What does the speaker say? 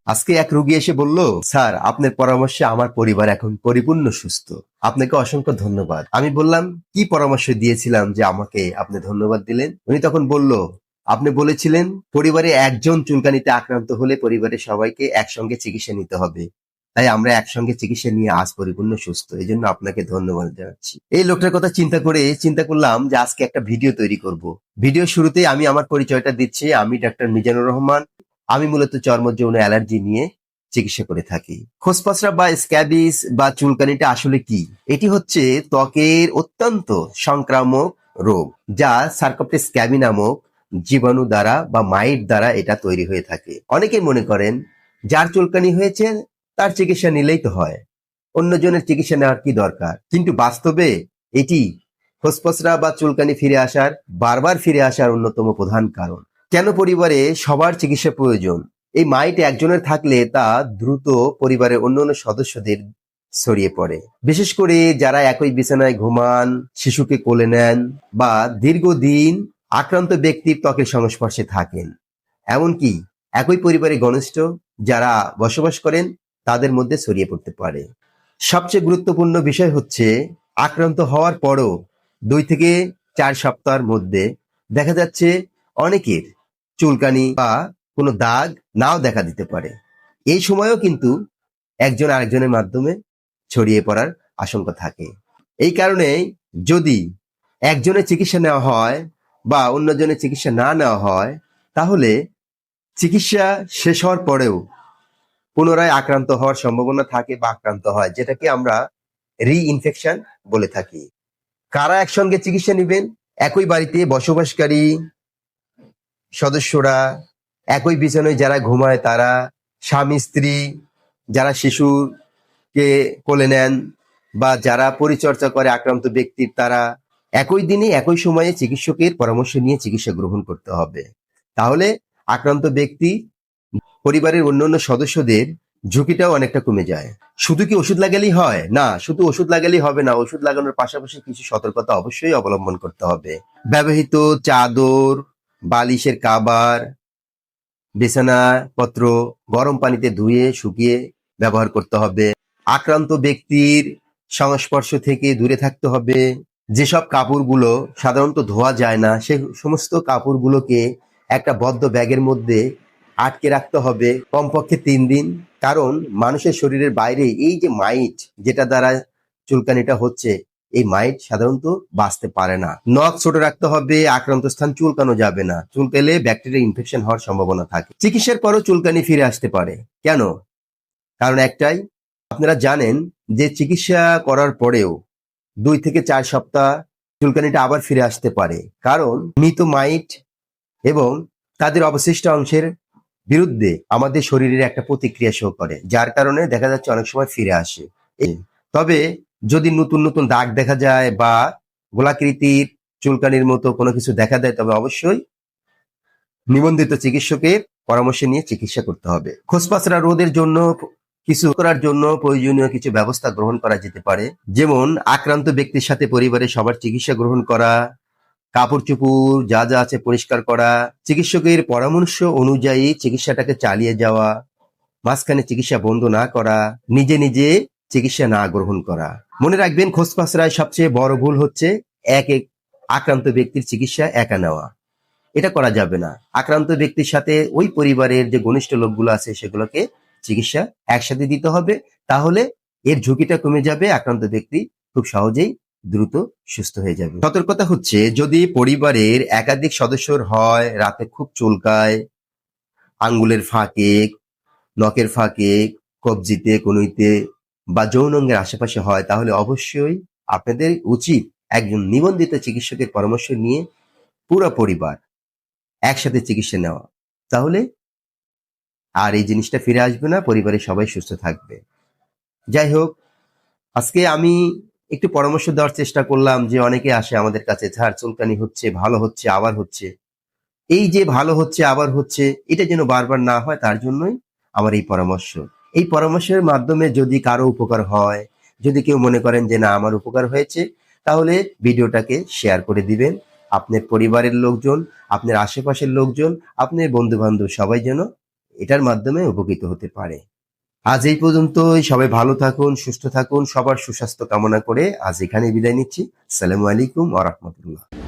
আজকে এক রোগী এসে বলল, স্যার আপনার পরামর্শে আমার পরিবার এখন পরিপূর্ণ সুস্থ। আপনাকে অসংখ্য ধন্যবাদ। আমি বললাম, কি পরামর্শ দিয়েছিলাম যে আমাকে আপনি ধন্যবাদ দিলেন? উনি তখন বলল, আপনি বলেছিলেন পরিবারে একজন চুলকানিতে আক্রান্ত হলে পরিবারের সবাইকে একসঙ্গে চিকিৎসা নিতে হবে। তাই আমরা একসঙ্গে চিকিৎসা নিয়ে আজ পরিপূর্ণ সুস্থ। এই জন্য আপনাকে ধন্যবাদ জানাচ্ছি। এই লোকটার কথা চিন্তা করলাম যে আজকে একটা ভিডিও তৈরি করব। ভিডিও শুরুতেই আমি আমার পরিচয়টা দিচ্ছি। আমি ডাক্তার মিজানুর রহমান। আমি মূলত চর্মযৌন অ্যালার্জি নিয়ে চিকিৎসা করে থাকি। খোসপসরা বা স্ক্যাবিস বা চুলকানিটা আসলে কি? এটি হচ্ছে ত্বকের অত্যন্ত সংক্রামক রোগ, যা সার্কোপ্টেস স্ক্যাবি নামক জীবাণু দ্বারা বা মাইট দ্বারা এটা তৈরি হয়ে থাকে। অনেকে মনে করেন যার চুলকানি হয়েছে তার চিকিৎসা নিলেই তো হয়, অন্যজনের চিকিৎসা নেওয়ার কি দরকার? কিন্তু বাস্তবে এটি খোসপসরা বা চুলকানি বারবার ফিরে আসার অন্যতম প্রধান কারণ। কেন পরিবারে সবার চিকিৎসা প্রয়োজন? এই মাইট একজনের থাকলে তা দ্রুত পরিবারের অন্যান্য সদস্যদের ছড়িয়ে পড়ে, বিশেষ করে যারা একই বিছানায় ঘুমান, শিশুকে কোলে নেন বা দীর্ঘদিন আক্রান্ত ব্যক্তির ত্বকের সংস্পর্শে থাকেন। এমনকি একই পরিবারের ঘনিষ্ঠ যারা বসবাস করেন তাদের মধ্যে ছড়িয়ে পড়তে পারে। সবচেয়ে গুরুত্বপূর্ণ বিষয় হচ্ছে, আক্রান্ত হওয়ার পরও 2 থেকে 4 সপ্তাহের মধ্যে দেখা যাচ্ছে অনেকের চুলকানি বা কোনো দাগ নাও দেখা দিতে পারে। এই সময়ও কিন্তু একজন আরেকজনের মাধ্যমে ছড়িয়ে পড়ার আশঙ্কা থাকে। এই কারণে যদি একজনের চিকিৎসা নেওয়া হয় বা অন্যজনের চিকিৎসা না নেওয়া হয়, তাহলে চিকিৎসা শেষ হওয়ার পরেও পুনরায় আক্রান্ত হওয়ার সম্ভাবনা থাকে বা আক্রান্ত হয়, যেটাকে আমরা রি-ইনফেকশন বলে থাকি। কারা একসঙ্গে চিকিৎসা নিবেন? একই বাড়িতে বসবাসকারী সদস্যরা, একই বিছানায় যারা ঘুমায় তারা, স্বামী স্ত্রী, যারা শিশুকে কোলে নেন বা যারা পরিচর্যা করে আক্রান্ত ব্যক্তির, তারা একই দিনে একই সময়ে চিকিৎসকের পরামর্শ নিয়ে চিকিৎসা গ্রহণ করতে হবে। তাহলে আক্রান্ত ব্যক্তি পরিবারের অন্যান্য সদস্যদের ঝুঁকিটাও অনেকটা কমে যায়। শুধু কি ওষুধ লাগালেই হয়? না, শুধু ওষুধ লাগালেই হবে না। ওষুধ লাগানোর পাশাপাশি কিছু সতর্কতা অবশ্যই অবলম্বন করতে হবে। ব্যবহৃত চাদর, বালিশের কাভার, বিছানাপত্র গরম পানিতে ধুয়ে শুকিয়ে ব্যবহার করতে হবে। আক্রান্ত ব্যক্তির সংস্পর্শ থেকে দূরে থাকতে হবে। যেসব কাপড়গুলো সাধারণত ধোয়া যায় না, সে সমস্ত কাপড়গুলোকে একটা বদ্ধ ব্যাগের মধ্যে আটকে রাখতে হবে কমপক্ষে 3 দিন। কারণ মানুষের শরীরের বাইরে এই যে মাইট, যেটা দ্বারা চুলকানিটা হচ্ছে, এই মাইট সাধারণত বাঁচতে পারে না। নখ ছোট রাখতে হবে, আক্রান্ত স্থান চুলকানো যাবে না। চুলকালে ব্যাকটেরিয়া ইনফেকশন হওয়ার সম্ভাবনা থাকে। চিকিৎসার পরও চুলকানি ফিরে আসতে পারে। কেন? কারণ একটাই, আপনারা জানেন যে চিকিৎসা করার পরেও 2 থেকে 4 সপ্তাহ চুলকানিটা আবার ফিরে আসতে পারে। কারণ মৃত মাইট এবং তাদের অবশিষ্ট অংশের বিরুদ্ধে আমাদের শরীরের একটা প্রতিক্রিয়া শো করে, যার কারণে দেখা যাচ্ছে অনেক সময় ফিরে আসে। তবে যদি নতুন নতুন দাগ দেখা যায় বা গোলাকৃতির চুলকানির মতো কোনো কিছু দেখা দেয়, তবে অবশ্যই নিবন্ধিত চিকিৎসকের পরামর্শ নিয়ে চিকিৎসা করতে হবে। খোসপসরা রোধের জন্য প্রয়োজনীয় কিছু ব্যবস্থা গ্রহণ করা যেতে পারে, যেমন আক্রান্ত ব্যক্তির সাথে পরিবারের সবার চিকিৎসা গ্রহণ করা, কাপড় চোপড় যা যা আছে পরিষ্কার করা, চিকিৎসকের পরামর্শ অনুযায়ী চিকিৎসাটাকে চালিয়ে যাওয়া, মাঝখানে চিকিৎসা বন্ধ না করা, নিজে নিজে চিকিৎসা না গ্রহণ করা। মনে রাখবেন, খোসপসরায় সবচেয়ে বড় ভুল হচ্ছে এক এক আক্রান্ত ব্যক্তির চিকিৎসা একা নেওয়া। এটা করা যাবে না। আক্রান্ত ব্যক্তির সাথে ওই পরিবারের যে ঘনিষ্ঠ লোকগুলো আছে সেগুলোকে চিকিৎসা একসাথে দিতে হবে। তাহলে এর ঝুঁকিটা কমে যাবে, আক্রান্ত ব্যক্তি খুব সহজেই দ্রুত সুস্থ হয়ে যাবে। সতর্কতা হচ্ছে, যদি পরিবারের একাধিক সদস্যর হয়, রাতে খুব চুলকায়, আঙ্গুলের ফাঁকে, নখের ফাঁকে, কবজিতে, কনুইতে বা যৌন অঙ্গের আশেপাশে হয়, তাহলে অবশ্যই আপনাদের উচিত একজন নিবন্ধিত চিকিৎসকের পরামর্শ নিয়ে পুরো পরিবার একসাথে চিকিৎসা নেওয়া। তাহলে আর এই জিনিসটা ফিরে আসবে না, পরিবারের সবাই সুস্থ থাকবে। যাই হোক, আজকে আমি একটু পরামর্শ দেওয়ার চেষ্টা করলাম যে অনেকে আসে আমাদের কাছে, স্যার চুলকানি হচ্ছে, ভালো হচ্ছে, আবার হচ্ছে। এই যে ভালো হচ্ছে আবার হচ্ছে, এটা যেন বারবার না হয়, তার জন্যই আমার এই পরামর্শ। এই পরামর্শের মাধ্যমে যদি কারো উপকার হয়, যদি কেউ মনে করেন যে না আমার উপকার হয়েছে, তাহলে ভিডিওটাকে শেয়ার করে দিবেন। আপনার পরিবারের লোকজন, আপনার আশেপাশের লোকজন, আপনার বন্ধু বান্ধব সবাই যেন এটার মাধ্যমে উপকৃত হতে পারে। আজ এই পর্যন্তই। সবাই ভালো থাকুন, সুস্থ থাকুন। সবার সুস্বাস্থ্য কামনা করে আজ এখানে বিদায় নিচ্ছি। আসসালামু আলাইকুম ওয়া রাহমাতুল্লাহ।